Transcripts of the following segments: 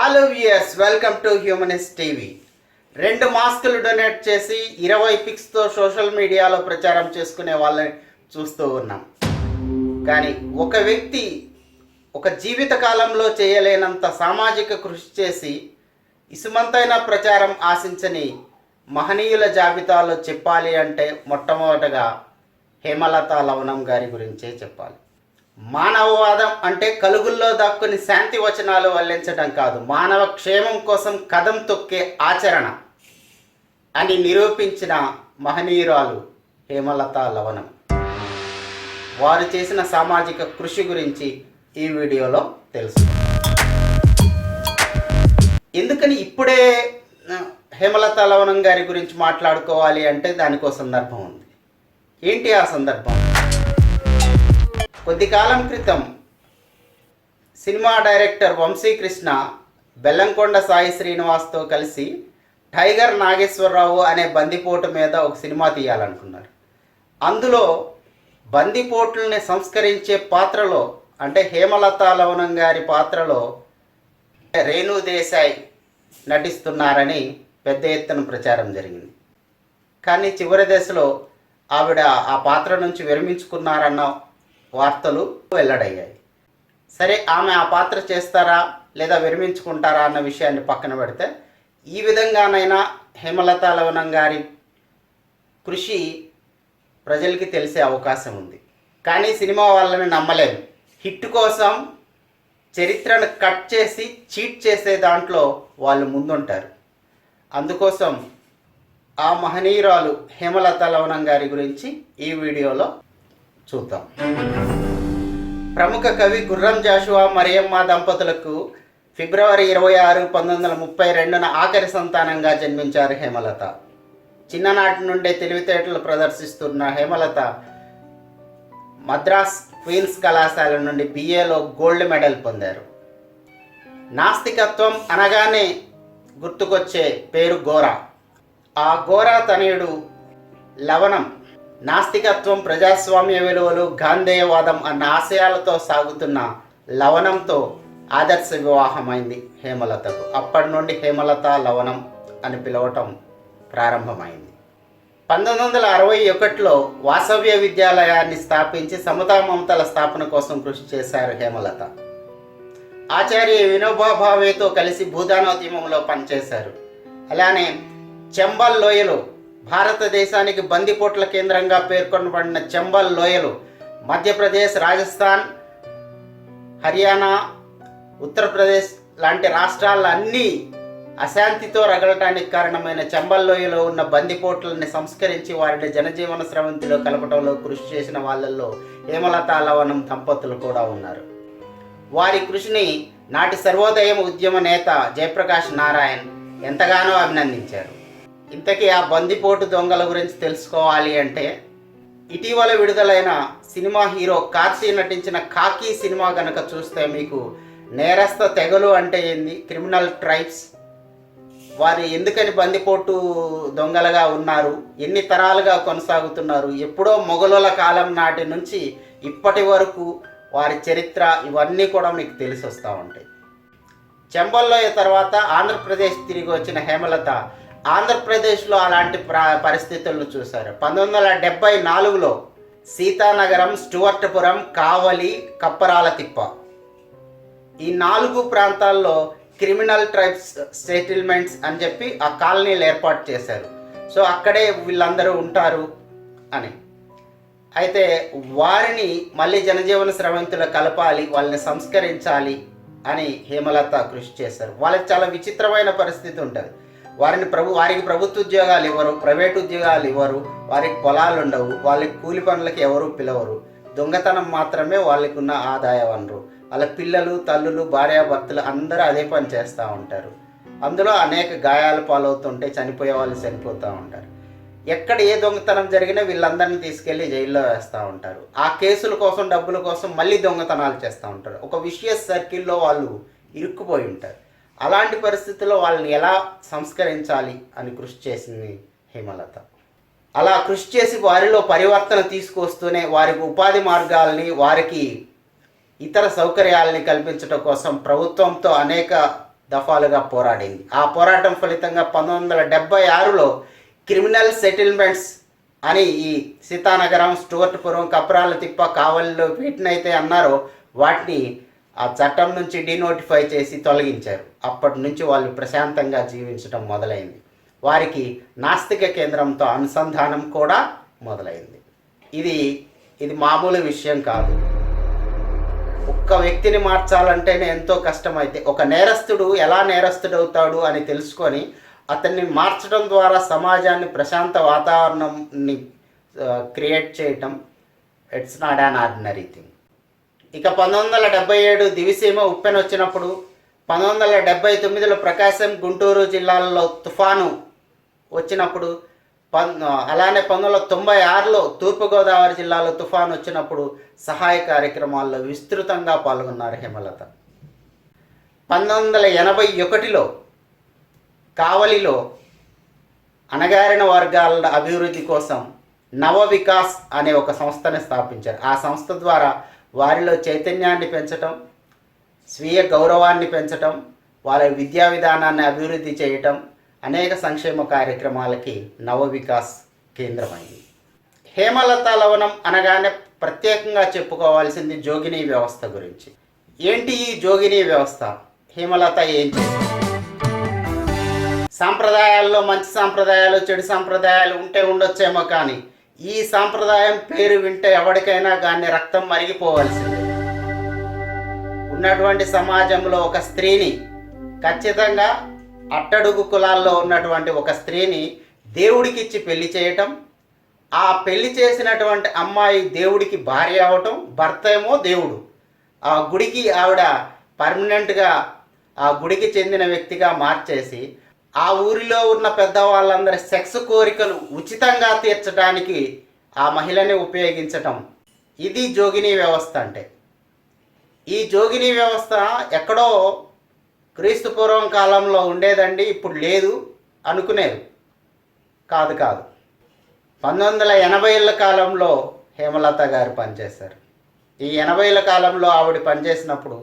Hello viewers, welcome to humanist TV. 2 మాస్కులు donate చేసి 20 పిక్స్తో social మీడియాలో ప్రచారం చేసుకునే వాళ్ళని చూస్తూ ఉన్నాం. కానీ ఒక వ్యక్తి ఒక జీవిత కాలంలో చేయలేనంత సామాజిక కృషి చేసి ఇసుమంతైన ప్రచారం ఆశించని మహనీయుల జాబితాలో చెప్పాలి అంటే మొట్టమొదటగా హేమలత లవణం గారి గురించే చెప్పాలి. మానవవాదం అంటే కలుగుల్లో దాక్కుని శాంతి వచనాలు వల్లించడం కాదు, మానవ క్షేమం కోసం కదం తొక్కే ఆచరణ అని నిరూపించిన మహనీయురాలు హేమలత లవణం. వారు చేసిన సామాజిక కృషి గురించి ఈ వీడియోలో తెలుసు. ఎందుకని ఇప్పుడే హేమలత లవణం గారి గురించి మాట్లాడుకోవాలి అంటే దానికో సందర్భం ఉంది. ఏంటి ఆ సందర్భం? కొద్ది కాలం క్రితం సినిమా డైరెక్టర్ వంశీకృష్ణ బెల్లంకొండ సాయి శ్రీనివాస్తో కలిసి టైగర్ నాగేశ్వరరావు అనే బందిపోటు మీద ఒక సినిమా తీయాలనుకున్నారు. అందులో బందిపోట్లని సంస్కరించే పాత్రలో అంటే హేమలత లవణం గారి పాత్రలో రేణు దేశాయ్ నటిస్తున్నారని పెద్ద ఎత్తున ప్రచారం జరిగింది. కానీ చివరి దశలో ఆవిడ ఆ పాత్ర నుంచి విరమించుకున్నారన్న వార్తలు వెల్లడయ్యాయి. సరే, ఆమె ఆ పాత్ర చేస్తారా లేదా విరమించుకుంటారా అన్న విషయాన్ని పక్కన పెడితే ఈ విధంగానైనా హేమలత లవణం గారి కృషి ప్రజలకి తెలిసే అవకాశం ఉంది. కానీ సినిమా వాళ్ళని నమ్మలేము. హిట్ కోసం చరిత్రను కట్ చేసి చీట్ చేసే దాంట్లో వాళ్ళు ముందుంటారు. అందుకోసం ఆ మహనీయురాలు హేమలత లవణం గారి గురించి ఈ వీడియోలో చూద్దాం. ప్రముఖ కవి గుర్రం జాషువా మరియమ్మ దంపతులకు ఫిబ్రవరి 26, 1932 ఆఖరి సంతానంగా జన్మించారు హేమలత. చిన్ననాటి నుండే తెలివితేటలు ప్రదర్శిస్తున్న హేమలత మద్రాస్ క్వీన్స్ కళాశాల నుండి బిఏలో గోల్డ్ మెడల్ పొందారు. నాస్తికత్వం అనగానే గుర్తుకొచ్చే పేరు గోరా. ఆ గోరా తనయుడు లవణం నాస్తికత్వం, ప్రజాస్వామ్య విలువలు, గాంధేయవాదం అన్న ఆశయాలతో సాగుతున్న లవణంతో ఆదర్శ వివాహమైంది హేమలతకు. అప్పటి నుండి హేమలత లవణం అని పిలవటం ప్రారంభమైంది. 1961లో వాసవ్య విద్యాలయాన్ని స్థాపించి సమతా మమతల స్థాపన కోసం కృషి చేశారు హేమలత. ఆచార్య వినోబా భావేతో కలిసి భూదానోద్యమంలో పనిచేశారు. అలానే చంబల్ లోయలో భారతదేశానికి బందిపోట్ల కేంద్రంగా పేర్కొనబడిన చంబల్ లోయలు మధ్యప్రదేశ్, రాజస్థాన్, హర్యానా, ఉత్తరప్రదేశ్ లాంటి రాష్ట్రాలన్నీ అశాంతితో రగలటానికి కారణమైన చంబల్ లోయలో ఉన్న బందిపోట్లని సంస్కరించి వారిని జనజీవన స్రవంతిలో కలపడంలో కృషి చేసిన వాళ్ళల్లో హేమలత లవణం దంపతులు కూడా ఉన్నారు. వారి కృషిని నాటి సర్వోదయం ఉద్యమ నేత జయప్రకాష్ నారాయణ్ ఎంతగానో అభినందించారు. ఇంతకీ ఆ బందిపోటు దొంగల గురించి తెలుసుకోవాలి అంటే ఇటీవల విడుదలైన సినిమా హీరో కార్తీ నటించిన కాకి సినిమా కనుక చూస్తే మీకు నేరస్థ తెగలు అంటే ఏంది, క్రిమినల్ ట్రైబ్స్, వారు ఎందుకని బందిపోటు దొంగలుగా ఉన్నారు, ఎన్ని తరాలుగా కొనసాగుతున్నారు, ఎప్పుడో మొఘలుల కాలం నాటి నుంచి ఇప్పటి వరకు వారి చరిత్ర, ఇవన్నీ కూడా మీకు తెలిసి వస్తూ ఉంటాయి. చంబల్లోయ తర్వాత ఆంధ్రప్రదేశ్ తిరిగి వచ్చిన హేమలత ఆంధ్రప్రదేశ్లో అలాంటి పరిస్థితులను చూశారు. 1974లో సీతానగరం, స్టువర్ట్పురం, కావలి, కప్పరాల తిప్ప ఈ 4 ప్రాంతాల్లో క్రిమినల్ ట్రైబ్స్ సెటిల్మెంట్స్ అని చెప్పి ఆ కాలనీలు ఏర్పాటు చేశారు. సో అక్కడే వీళ్ళందరూ ఉంటారు అని. అయితే వారిని మళ్ళీ జనజీవన స్రవంతిలో కలపాలి, వాళ్ళని సంస్కరించాలి అని హేమలత కృషి చేశారు. వాళ్ళకి చాలా విచిత్రమైన పరిస్థితి ఉంటుంది. వారికి ప్రభుత్వ ఉద్యోగాలు ఇవ్వరు, ప్రైవేట్ ఉద్యోగాలు ఇవ్వరు, వారికి పొలాలు ఉండవు, వాళ్ళకి కూలి పనులకి ఎవరు పిలవరు, దొంగతనం మాత్రమే వాళ్ళకి ఉన్న ఆదాయ వనరు. వాళ్ళ పిల్లలు, తల్లులు, భార్యాభర్తలు అందరూ అదే పని చేస్తూ ఉంటారు. అందులో అనేక గాయాల పాలవుతుంటే చనిపోయే వాళ్ళు చనిపోతూ ఉంటారు. ఎక్కడ ఏ దొంగతనం జరిగినా వీళ్ళందరినీ తీసుకెళ్ళి జైల్లో వేస్తూ ఉంటారు. ఆ కేసుల కోసం, డబ్బుల కోసం మళ్ళీ దొంగతనాలు చేస్తూ ఉంటారు. ఒక విషియస్ సర్కిల్లో వాళ్ళు ఇరుక్కుపోయి ఉంటారు. అలాంటి పరిస్థితుల్లో వాళ్ళని ఎలా సంస్కరించాలి అని కృషి చేసింది హేమలత. అలా కృషి చేసి వారిలో పరివర్తన తీసుకొస్తూనే వారికి ఉపాధి మార్గాల్ని, వారికి ఇతర సౌకర్యాలని కల్పించడం కోసం ప్రభుత్వంతో అనేక దఫాలుగా పోరాడింది. ఆ పోరాటం ఫలితంగా 1976లో క్రిమినల్ సెటిల్మెంట్స్ అని ఈ సీతానగరం, స్టూవర్ట్పురం, కప్రాలతిప్ప, కావలిలో వీటినైతే అన్నారో వాటిని ఆ చట్టం నుంచి డినోటిఫై చేసి తొలగించారు. అప్పటి నుంచి వాళ్ళు ప్రశాంతంగా జీవించడం మొదలైంది. వారికి నాస్తిక కేంద్రంతో అనుసంధానం కూడా మొదలైంది. ఇది మామూలు విషయం కాదు. ఒక్క వ్యక్తిని మార్చాలంటేనే ఎంతో కష్టమైతే ఒక నేరస్తుడు ఎలా నేరస్తుడవుతాడు అని తెలుసుకొని అతన్ని మార్చడం ద్వారా సమాజాన్ని ప్రశాంత వాతావరణంని క్రియేట్ చేయటం it's not an ordinary thing. ఇక 1977 దివిసీమ ఉప్పెన వచ్చినప్పుడు, 1979లో ప్రకాశం, గుంటూరు జిల్లాల్లో తుఫాను వచ్చినప్పుడు, అలానే 1996లో తూర్పుగోదావరి జిల్లాలో తుఫాను వచ్చినప్పుడు సహాయ కార్యక్రమాల్లో విస్తృతంగా పాల్గొన్నారు హేమలత. 1981లో కావలిలో అణగారిన వర్గాల అభివృద్ధి కోసం నవ వికాస్ అనే ఒక సంస్థని స్థాపించారు. ఆ సంస్థ ద్వారా వారిలో చైతన్యాన్ని పెంచటం, స్వీయ గౌరవాన్ని పెంచటం, వాళ్ళ విద్యా విధానాన్ని అభివృద్ధి చేయటం, అనేక సంక్షేమ కార్యక్రమాలకి నవ వికాస్ కేంద్రమైంది. హేమలత లవణం అనగానే ప్రత్యేకంగా చెప్పుకోవాల్సింది జోగినీ వ్యవస్థ గురించి. ఏంటి ఈ జోగినీ వ్యవస్థ? హేమలత ఏం చేసింది? సాంప్రదాయాల్లో మంచి సాంప్రదాయాలు, చెడు సాంప్రదాయాలు ఉంటే ఉండొచ్చేమో, కానీ ఈ సాంప్రదాయం పేరు వింటే ఎవరికైనా దాన్ని రక్తం మరిగిపోవాల్సిందే. ఉన్నటువంటి సమాజంలో ఒక స్త్రీని, ఖచ్చితంగా అట్టడుగు కులాల్లో ఉన్నటువంటి ఒక స్త్రీని దేవుడికిచ్చి పెళ్లి చేయటం, ఆ పెళ్లి చేసినటువంటి అమ్మాయి దేవుడికి భార్య అవటం, భర్త ఏమో దేవుడు, ఆ గుడికి ఆవిడ పర్మనెంట్గా ఆ గుడికి చెందిన వ్యక్తిగా మార్చేసి ఆ ఊరిలో ఉన్న పెద్దవాళ్ళందరి సెక్స్ కోరికలు ఉచితంగా తీర్చడానికి ఆ మహిళని ఉపయోగించటం, ఇది జోగినీ వ్యవస్థ అంటే. ఈ జోగినీ వ్యవస్థ ఎక్కడో క్రీస్తు పూర్వం కాలంలో ఉండేదండి, ఇప్పుడు లేదు అనుకునేది కాదు. 1980ల కాలంలో హేమలత గారు పనిచేశారు. ఈ 80ల కాలంలో ఆవిడ పనిచేసినప్పుడు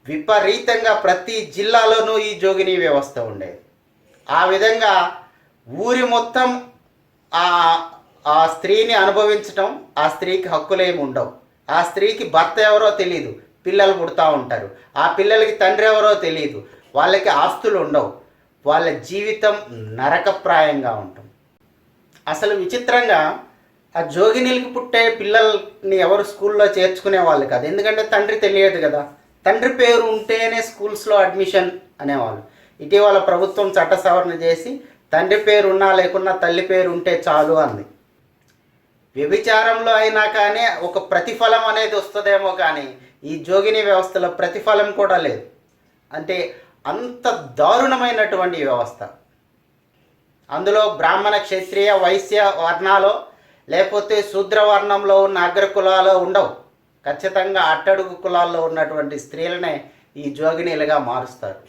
విపరీతంగా ప్రతి జిల్లాలోనూ ఈ జోగినీ వ్యవస్థ ఉండేది. ఆ విధంగా ఊరి మొత్తం ఆ స్త్రీని అనుభవించటం, ఆ స్త్రీకి హక్కులేమి ఉండవు, ఆ స్త్రీకి భర్త ఎవరో తెలియదు, పిల్లలు పుడతా ఉంటారు, ఆ పిల్లలకి తండ్రి ఎవరో తెలియదు, వాళ్ళకి ఆస్తులు ఉండవు, వాళ్ళ జీవితం నరకప్రాయంగా ఉంటుంది. అసలు విచిత్రంగా ఆ జోగినీలకి పుట్టే పిల్లల్ని ఎవరు స్కూల్లో చేర్చుకునే వాళ్ళు కాదు. ఎందుకంటే తండ్రి తెలియదు కదా. తండ్రి పేరు ఉంటేనే స్కూల్స్లో అడ్మిషన్ అనేవాళ్ళు. ఇటీవల ప్రభుత్వం చట్ట సవరణ చేసి తండ్రి పేరు ఉన్నా లేకున్నా తల్లి పేరు ఉంటే చాలు అంది. వ్యభిచారంలో అయినా కానీ ఒక ప్రతిఫలం అనేది వస్తుందేమో, కానీ ఈ జోగినీ వ్యవస్థలో ప్రతిఫలం కూడా లేదు. అంటే అంత దారుణమైనటువంటి వ్యవస్థ. అందులో బ్రాహ్మణ, క్షత్రియ, వైశ్య వర్ణాలో లేకపోతే శూద్ర వర్ణంలో ఉన్న అగ్ర కులాలో ఉండవు. ఖచ్చితంగా అట్టడుగు కులాల్లో ఉన్నటువంటి స్త్రీలనే ఈ జోగినీలుగా మారుస్తారు.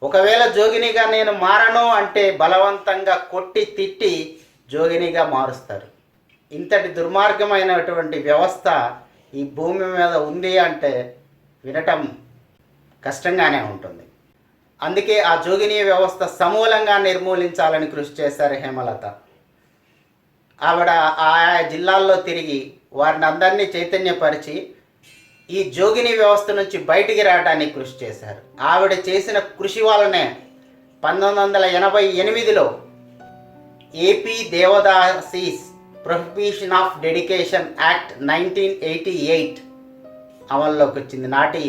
ఒకవేళ జోగినిగా నేను మారను అంటే బలవంతంగా కొట్టి తిట్టి జోగినిగా మారుస్తారు. ఇంతటి దుర్మార్గమైనటువంటి వ్యవస్థ ఈ భూమి మీద ఉంది అంటే వినటం కష్టంగానే ఉంటుంది. అందుకే ఆ జోగినీ వ్యవస్థ సమూలంగా నిర్మూలించాలని కృషి చేశారు హేమలత. ఆవిడ ఆయా జిల్లాల్లో తిరిగి వారిని అందరినీ చైతన్యపరిచి ఈ జోగినీ వ్యవస్థ నుంచి బయటికి రావడానికి కృషి చేశారు. ఆవిడ చేసిన కృషి వల్లనే 1988లో AP devadasis prohibition of dedication act 1988 అమల్లోకి వచ్చింది. నాటి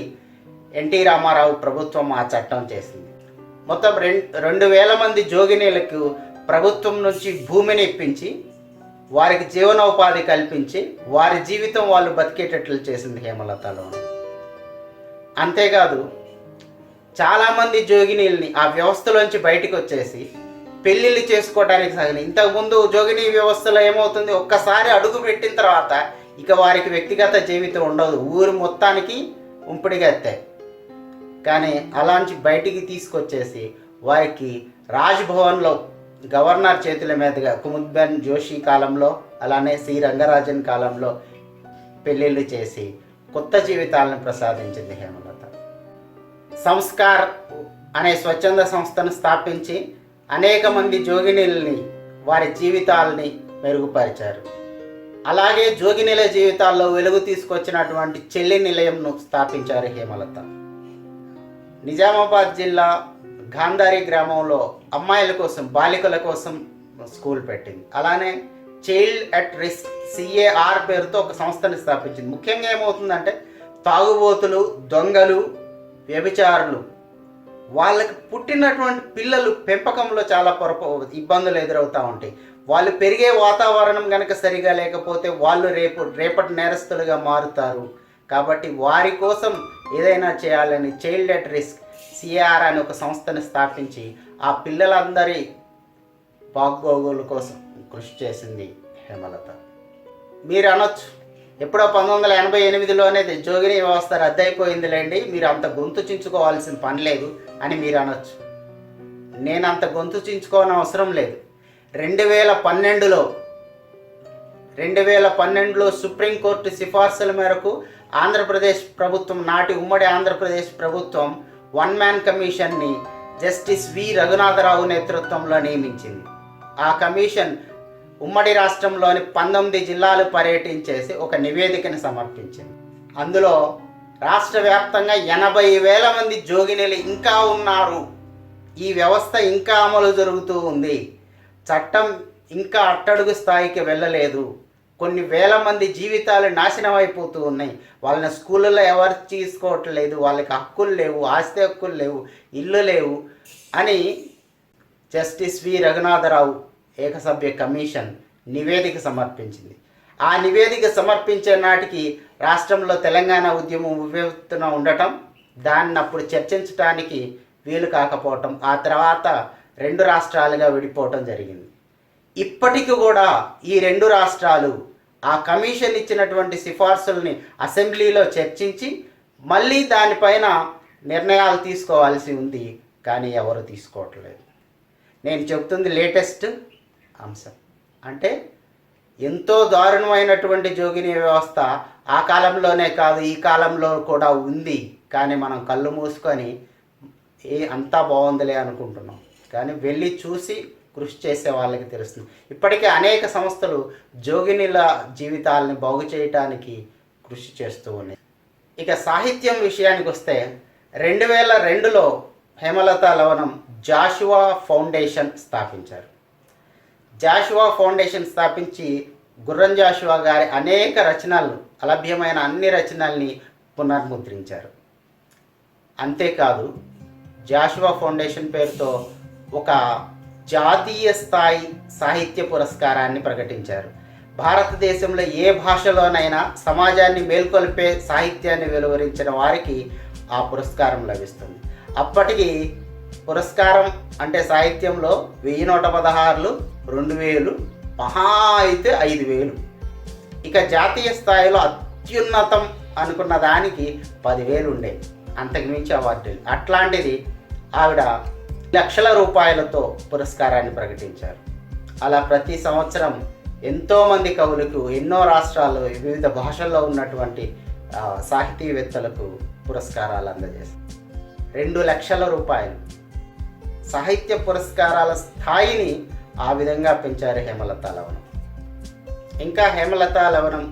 ఎన్టీ రామారావు ప్రభుత్వం ఆ చట్టం చేసింది. మొత్తం 2000 మంది జోగినీలకు ప్రభుత్వం నుంచి భూమిని ఇప్పించి వారికి జీవనోపాధి కల్పించి వారి జీవితం వాళ్ళు బతికేటట్లు చేసింది హేమలతలో. అంతేకాదు చాలామంది జోగినీల్ని ఆ వ్యవస్థలోంచి బయటకు వచ్చేసి పెళ్ళిళ్ళు చేసుకోవడానికి సాగిన. ఇంతకుముందు జోగినీ వ్యవస్థలో ఏమవుతుంది, ఒక్కసారి అడుగు పెట్టిన తర్వాత ఇక వారికి వ్యక్తిగత జీవితం ఉండదు, ఊరు మొత్తానికి ఉంపిడిగా ఎత్తాయి. కానీ అలాంటి బయటికి తీసుకొచ్చేసి వారికి రాజ్భవన్లో గవర్నర్ చేతుల మీదుగా కుముద్బెన్ జోషి కాలంలో అలానే సి రంగరాజన్ కాలంలో పెళ్ళిళ్ళు చేసి కొత్త జీవితాలను ప్రసాదించింది హేమలత. సంస్కార్ అనే స్వచ్ఛంద సంస్థను స్థాపించి అనేక మంది జోగినీలని వారి జీవితాలని మెరుగుపరిచారు. అలాగే జోగినీల జీవితాల్లో వెలుగు తీసుకొచ్చినటువంటి చెల్లి నిలయంను స్థాపించారు హేమలత. నిజామాబాద్ జిల్లా గాంధారి గ్రామంలో అమ్మాయిల కోసం, బాలికల కోసం స్కూల్ పెట్టింది. అలానే చైల్డ్ అట్ రిస్క్ CAR పేరుతో ఒక సంస్థని స్థాపించింది. ముఖ్యంగా ఏమవుతుందంటే తాగుబోతులు, దొంగలు, వ్యభిచారులు వాళ్ళకి పుట్టినటువంటి పిల్లలు పెంపకంలో చాలా ఇబ్బందులు ఎదురవుతూ ఉంటాయి. వాళ్ళు పెరిగే వాతావరణం కనుక సరిగా లేకపోతే వాళ్ళు రేపటి నేరస్తులుగా మారుతారు. కాబట్టి వారి కోసం ఏదైనా చేయాలని చైల్డ్ అట్ రిస్క్ CAR అనే ఒక సంస్థని స్థాపించి ఆ పిల్లలందరి బాగోగుల కోసం కృషి చేసింది హేమలత. మీరు అనొచ్చు, ఎప్పుడో 1988లోనే జోగిని వ్యవస్థ రద్దయిపోయిందిలేండి, మీరు అంత గొంతు చించుకోవాల్సిన పని లేదు అని మీరు అనొచ్చు. నేను అంత గొంతు చించుకోని అవసరం లేదు. 2012లో సుప్రీంకోర్టు సిఫార్సుల మేరకు ఆంధ్రప్రదేశ్ ప్రభుత్వం, నాటి ఉమ్మడి ఆంధ్రప్రదేశ్ ప్రభుత్వం 1 మ్యాన్ కమిషన్ని జస్టిస్ వి రఘునాథరావు నేతృత్వంలో నియమించింది. ఆ కమిషన్ ఉమ్మడి రాష్ట్రంలోని 19 జిల్లాలు పర్యటించేసి ఒక నివేదికను సమర్పించింది. అందులో రాష్ట్ర వ్యాప్తంగా 80,000 మంది జోగినీలు ఇంకా ఉన్నారు, ఈ వ్యవస్థ ఇంకా అమలు జరుగుతూ ఉంది, చట్టం ఇంకా అట్టడుగు స్థాయికి వెళ్ళలేదు, కొన్ని వేల మంది జీవితాలు నాశనం అయిపోతూ ఉన్నాయి, వాళ్ళని స్కూళ్ళలో ఎవరు తీసుకోవట్లేదు, వాళ్ళకి హక్కులు లేవు, ఆస్తి హక్కులు లేవు, ఇల్లు లేవు అని జస్టిస్ వి రఘునాథరావు ఏకసభ్య కమిషన్ నివేదిక సమర్పించింది. ఆ నివేదిక సమర్పించే నాటికి రాష్ట్రంలో తెలంగాణ ఉద్యమం ఉవ్వెత్తున ఉండటం, దాన్ని అప్పుడు చర్చించడానికి వీలు కాకపోవటం, ఆ తర్వాత 2 రాష్ట్రాలుగా విడిపోవటం జరిగింది. ఇప్పటికి కూడా ఈ 2 రాష్ట్రాలు ఆ కమిషన్ ఇచ్చినటువంటి సిఫార్సుల్ని అసెంబ్లీలో చర్చించి మళ్ళీ దానిపైన నిర్ణయాలు తీసుకోవాల్సి ఉంది, కానీ ఎవరు తీసుకోవట్లేదు. నేను చెప్తుంది లేటెస్ట్ అంశం. అంటే ఎంతో దారుణమైనటువంటి జోగిని వ్యవస్థ ఆ కాలంలోనే కాదు, ఈ కాలంలో కూడా ఉంది. కానీ మనం కళ్ళు మూసుకొని అంతా బాగుందిలే అనుకుంటున్నాం, కానీ వెళ్ళి చూసి కృషి చేసే వాళ్ళకి తెలుస్తుంది. ఇప్పటికే అనేక సంస్థలు జోగినీల జీవితాలని బాగు చేయటానికి కృషి చేస్తూ ఉన్నాయి. ఇక సాహిత్యం విషయానికి వస్తే 2002లో హేమలత లవణం జాషువా ఫౌండేషన్ స్థాపించారు. జాషువా ఫౌండేషన్ స్థాపించి గుర్రం జాషువా గారి అనేక రచనలు, అలభ్యమైన అన్ని రచనల్ని పునర్ముద్రించారు. అంతేకాదు జాషువా ఫౌండేషన్ పేరుతో ఒక జాతీయ స్థాయి సాహిత్య పురస్కారాన్ని ప్రకటించారు. భారతదేశంలో ఏ భాషలోనైనా సమాజాన్ని మేల్కొల్పే సాహిత్యాన్ని వెలువరించిన వారికి ఆ పురస్కారం లభిస్తుంది. అప్పటికి పురస్కారం అంటే సాహిత్యంలో 1116, 2000, మహా అయితే 5000. ఇక జాతీయ స్థాయిలో అత్యున్నతం అనుకున్న దానికి 10,000 ఉండేవి, అంతకుమించి అవార్డులు. అట్లాంటిది ఆవిడ లక్షల రూపాయలతో పురస్కారాన్ని ప్రకటించారు. అలా ప్రతి సంవత్సరం ఎంతోమంది కవులకు, ఎన్నో రాష్ట్రాలు, వివిధ భాషల్లో ఉన్నటువంటి సాహితీవేత్తలకు పురస్కారాలు అందజేశారు. 2 లక్షల రూపాయలు సాహిత్య పురస్కారాల స్థాయిని ఆ విధంగా పెంచారు హేమలత లవణం. ఇంకా హేమలత లవణం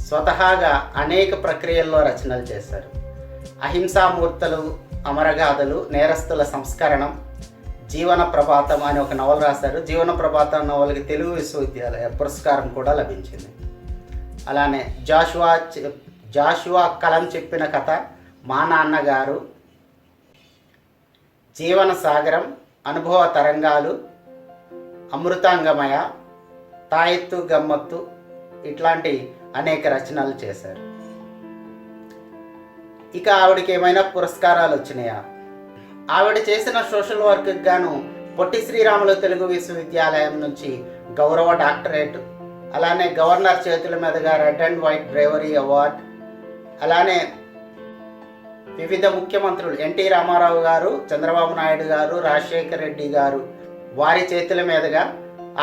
స్వతహాగా అనేక ప్రక్రియల్లో రచనలు చేశారు. అహింసామూర్తులు, అమరగాథలు, నేరస్తుల సంస్కరణం, జీవన ప్రభాతం అని ఒక నవల రాశారు. జీవన ప్రభాతం నవలకి తెలుగు విశ్వవిద్యాలయ పురస్కారం కూడా లభించింది. అలానే జాషువా కలం చెప్పిన కథ, మా నాన్నగారు, జీవన సాగరం, అనుభవ తరంగాలు, అమృతాంగమయ, తాయెత్తు గమ్మత్తు ఇట్లాంటి అనేక రచనలు చేశారు. ఇక ఆవిడకి ఏమైనా పురస్కారాలు వచ్చినాయా? ఆవిడ చేసిన సోషల్ వర్క్కి గాను పొట్టి శ్రీరాములు తెలుగు విశ్వవిద్యాలయం నుంచి గౌరవ డాక్టరేట్, అలానే గవర్నర్ చేతుల మీదుగా red and white bravery award, అలానే వివిధ ముఖ్యమంత్రులు ఎన్టీ రామారావు గారు, చంద్రబాబు నాయుడు గారు, రాజశేఖర్ రెడ్డి గారు వారి చేతుల మీదుగా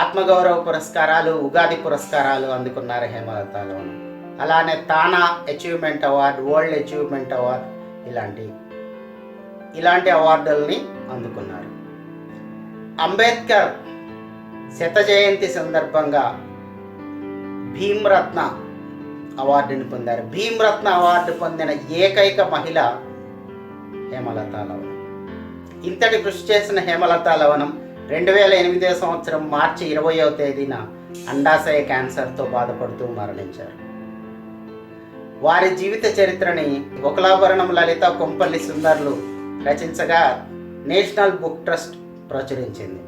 ఆత్మగౌరవ పురస్కారాలు, ఉగాది పురస్కారాలు అందుకున్నారు హేమలత లవణం. అలానే TANA achievement award, world achievement award ఇలాంటివి. ఇలాంటి అవార్డుల్ని అందుకున్నారు. అంబేద్కర్ శత జయంతి సందర్భంగా భీమ్రత్న అవార్డుని పొందారు. భీమ్రత్న అవార్డు పొందిన ఏకైక మహిళ హేమలతా లవణం. ఇంతటి కృషి చేసిన హేమలతా లవణం 2008 సంవత్సరం మార్చి 20వ తేదీన అండాశయ క్యాన్సర్తో బాధపడుతూ మరణించారు. వారి జీవిత చరిత్రని ఒకలాభరణం లలిత కొంపల్లి సుందర్లు రచించగా నేషనల్ బుక్ ట్రస్ట్ ప్రచురించింది.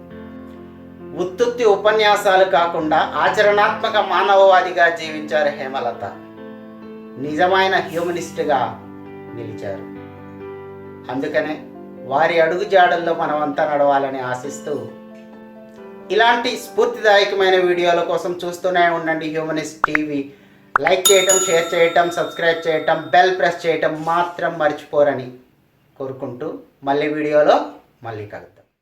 ఉత్తుత్తి ఉపన్యాసాలు కాకుండా ఆచరణాత్మక మానవవాదిగా జీవించారు హేమలత. నిజమైన హ్యూమనిస్ట్గా నిలిచారు. అందుకనే వారి అడుగుజాడల్లో మనమంతా నడవాలని ఆశిస్తూ ఇలాంటి స్ఫూర్తిదాయకమైన వీడియోల కోసం చూస్తూనే ఉండండి హ్యూమనిస్ట్ టీవీ. లైక్ చేయటం, షేర్ చేయటం, సబ్స్క్రైబ్ చేయటం, బెల్ ప్రెస్ చేయటం మాత్రం మర్చిపోరని కోరుకుంటూ మళ్ళీ వీడియోలో మళ్ళీ కలుద్దాం.